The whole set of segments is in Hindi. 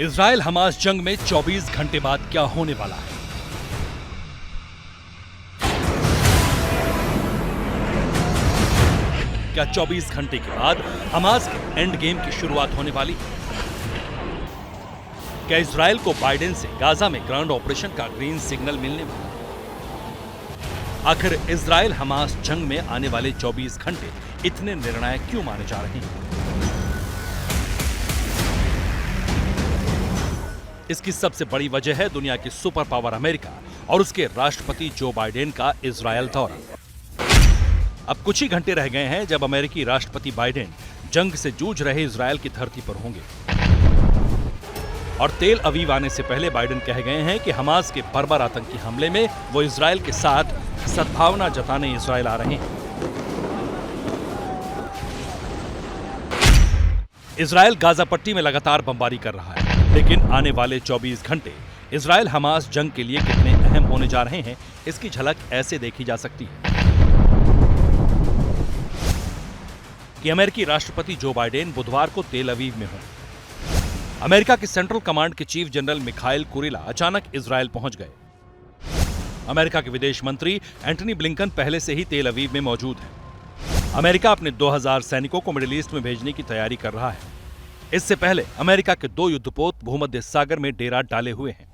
इजराइल हमास जंग में 24 घंटे बाद क्या होने वाला है? क्या 24 घंटे के बाद हमास के एंड गेम की शुरुआत होने वाली है? क्या इजराइल को बाइडेन से गाजा में ग्राउंड ऑपरेशन का ग्रीन सिग्नल मिलने वाला है? आखिर इजराइल हमास जंग में आने वाले 24 घंटे इतने निर्णायक क्यों माने जा रहे हैं? इसकी सबसे बड़ी वजह है दुनिया की सुपर पावर अमेरिका और उसके राष्ट्रपति जो बाइडेन का इजराइल दौरा। अब कुछ ही घंटे रह गए हैं जब अमेरिकी राष्ट्रपति बाइडेन जंग से जूझ रहे इजराइल की धरती पर होंगे और तेल अवीव आने से पहले बाइडेन कह गए हैं कि हमास के बर्बर आतंकी हमले में वो इजराइल के साथ सद्भावना जताने इजराइल आ रहे हैं। इजराइल गाजा पट्टी में लगातार बमबारी कर रहा है, लेकिन आने वाले 24 घंटे इजराइल हमास जंग के लिए कितने अहम होने जा रहे हैं, इसकी झलक ऐसे देखी जा सकती है कि अमेरिकी राष्ट्रपति जो बाइडेन बुधवार को तेल अवीव में होंगे। अमेरिका के सेंट्रल कमांड के चीफ जनरल मिखाइल कुरिला अचानक इजराइल पहुंच गए। अमेरिका के विदेश मंत्री एंटनी ब्लिंकन पहले से ही तेल अवीव में मौजूद हैं। अमेरिका अपने 2000 सैनिकों को मिडिल ईस्ट में भेजने की तैयारी कर रहा है। इससे पहले अमेरिका के 2 युद्धपोत भूमध्य सागर में डेरा डाले हुए हैं।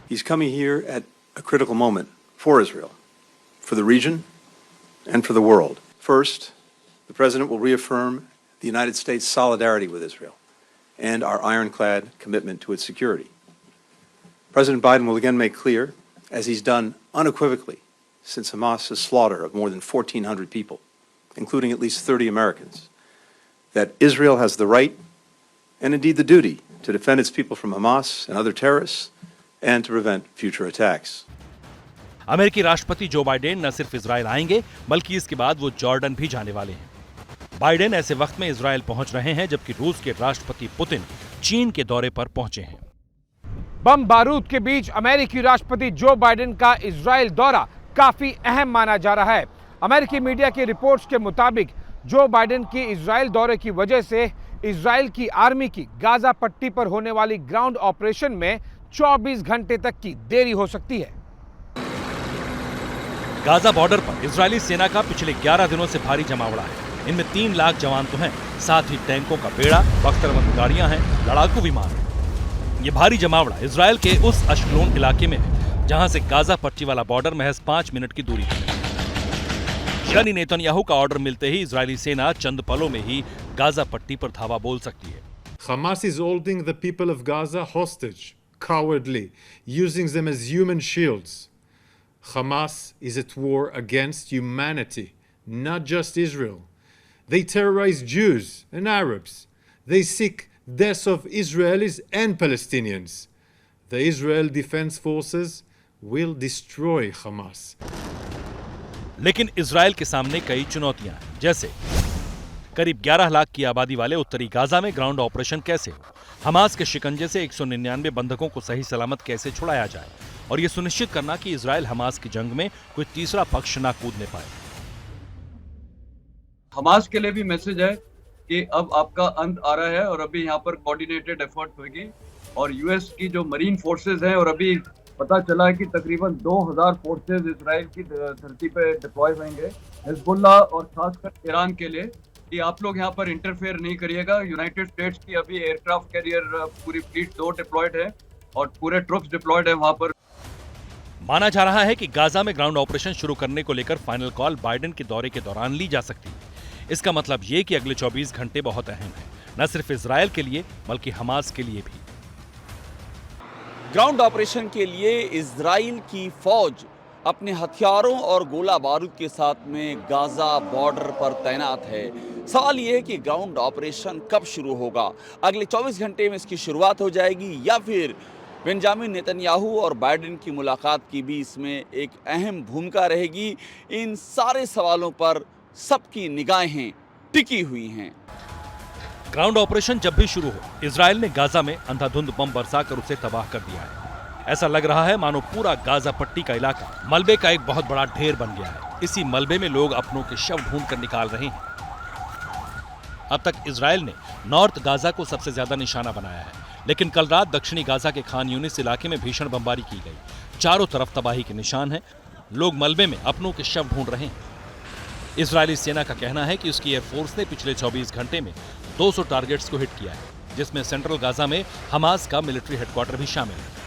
He's coming here at a critical moment for Israel, for the region, and for the world. First, the President will reaffirm the United States' solidarity with Israel and our ironclad commitment to its security. President Biden will again make clear, as he's done unequivocally since Hamas's slaughter of more than 1,400 people, including at least 30 Americans, that Israel has the right and indeed the duty to defend its people from Hamas and other terrorists and to prevent future attacks. अमेरिकी राष्ट्रपति जो बाइडेन न सिर्फ इजराइल आएंगे बल्कि इसके बाद वो जॉर्डन भी जाने वाले हैं। बाइडेन ऐसे वक्त में इजराइल पहुंच रहे हैं जबकि रूस के राष्ट्रपति पुतिन चीन के दौरे पर पहुंचे हैं। बम बारूद के बीच अमेरिकी राष्ट्रपति जो बाइडेन का इजराइल दौरा काफी अहम माना जा रहा है। अमेरिकी मीडिया की रिपोर्ट्स के मुताबिक जो बाइडेन की इजराइल दौरे की वजह से इजराइल की आर्मी की गाजा पट्टी पर होने वाली ग्राउंड ऑपरेशन में 24 घंटे तक की देरी हो सकती है। गाजा बॉर्डर पर इजरायली सेना का पिछले 11 दिनों से भारी जमावड़ा है। इनमें 3 लाख जवान तो हैं, साथ ही टैंकों का बेड़ा, बख्तरबंद गाड़ियां हैं, लड़ाकू विमान हैं। ये भारी जमावड़ा इजराइल के उस अशकलोन इलाके में है जहां से गाजा पट्टी वाला बॉर्डर महज 5 मिनट की दूरी पर है। यानी नेतन्याहू का ऑर्डर मिलते ही इजरायली सेना चंद पलों में ही गाजा पट्टी पर धावा बोल सकती है। Hamas is holding the people of Gaza hostage, cowardly, using them as human shields. Hamas is at war against humanity, not just Israel. They terrorize Jews and Arabs. They seek deaths of Israelis and Palestinians. The Israel Defense Forces will destroy Hamas. लेकिन इजराइल के सामने कई चुनौतियां हैं, जैसे करीब 11 लाख की आबादी वाले उत्तरी गाजा में ग्राउंड ऑपरेशन कैसे हो, हमास के शिकंजे से 199 बंधकों को सही सलामत कैसे छुड़ाया जाए और यह सुनिश्चित करना कि इजराइल हमास की जंग में कोई तीसरा पक्ष ना कूदने पाए। हमास के लिए भी मैसेज है कि अब आपका अंत आ रहा है और अभी यहाँ पर कोऑर्डिनेटेड एफर्ट होगी और यूएस की जो मरीन फोर्सेज हैं और अभी पता चला है कि तकरीबन 2000 फोर्सेज इजराइल की धरती पे डिप्लॉय होंगे हिजबुल्लाह और खासकर ईरान के लिए कि आप लोग यहाँ पर इंटरफेयर नहीं करिएगा। यूनाइटेड स्टेट्स की अभी एयरक्राफ्ट कैरियर पूरी फ्लीट 2 डिप्लॉयड है और पूरे ट्रुप्स डिप्लॉयड है वहां पर। माना जा रहा है कि गाजा में ग्राउंड ऑपरेशन शुरू करने को लेकर फाइनल कॉल बाइडेन के दौरे के दौरान ली जा सकती है। इसका मतलब ये कि अगले 24 घंटे बहुत अहम है, न सिर्फ इजराइल के लिए बल्कि हमास के लिए भी। ग्राउंड ऑपरेशन के लिए इजराइल की फौज अपने हथियारों और गोला बारूद के साथ में गाजा बॉर्डर पर तैनात है। सवाल यह है कि ग्राउंड ऑपरेशन कब शुरू होगा? अगले 24 घंटे में इसकी शुरुआत हो जाएगी या फिर बेंजामिन नेतन्याहू और बाइडेन की मुलाकात की भी इसमें एक अहम भूमिका रहेगी? इन सारे सवालों पर सबकी निगाहें टिकी हुई हैं। ग्राउंड ऑपरेशन जब भी शुरू हो, इजराइल ने गाजा में अंधाधुंध बम बरसाकर उसे तबाह कर दिया है। ऐसा लग रहा है मानो पूरा गाजा पट्टी का इलाका मलबे का एक बहुत बड़ा ढेर बन गया है। इसी मलबे में लोग अपनों के शव ढूंढ कर निकाल रहे हैं। अब तक इजराइल ने नॉर्थ गाजा को सबसे ज्यादा निशाना बनाया है, लेकिन कल रात दक्षिणी गाजा के खान यूनिस इलाके में भीषण बमबारी की गई। चारों तरफ तबाही के निशान हैं। लोग मलबे में अपनों के शव ढूंढ रहे हैं। इजरायली सेना का कहना है कि उसकी एयरफोर्स ने पिछले 24 घंटे में 200 टारगेट्स को हिट किया है, जिसमें सेंट्रल गाजा में हमास का मिलिट्री हेडक्वार्टर भी शामिल है।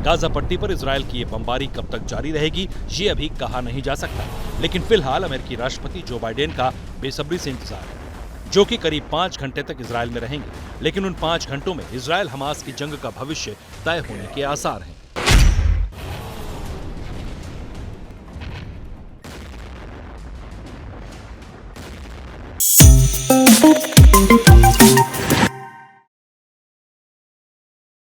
गाजा पट्टी पर इजरायल की ये बमबारी कब तक जारी रहेगी, ये अभी कहा नहीं जा सकता, लेकिन फिलहाल अमेरिकी राष्ट्रपति जो बाइडेन का बेसब्री से इंतजार है, जो कि करीब 5 घंटे तक इजरायल में रहेंगे। लेकिन उन 5 घंटों में इजरायल हमास की जंग का भविष्य तय होने के आसार हैं।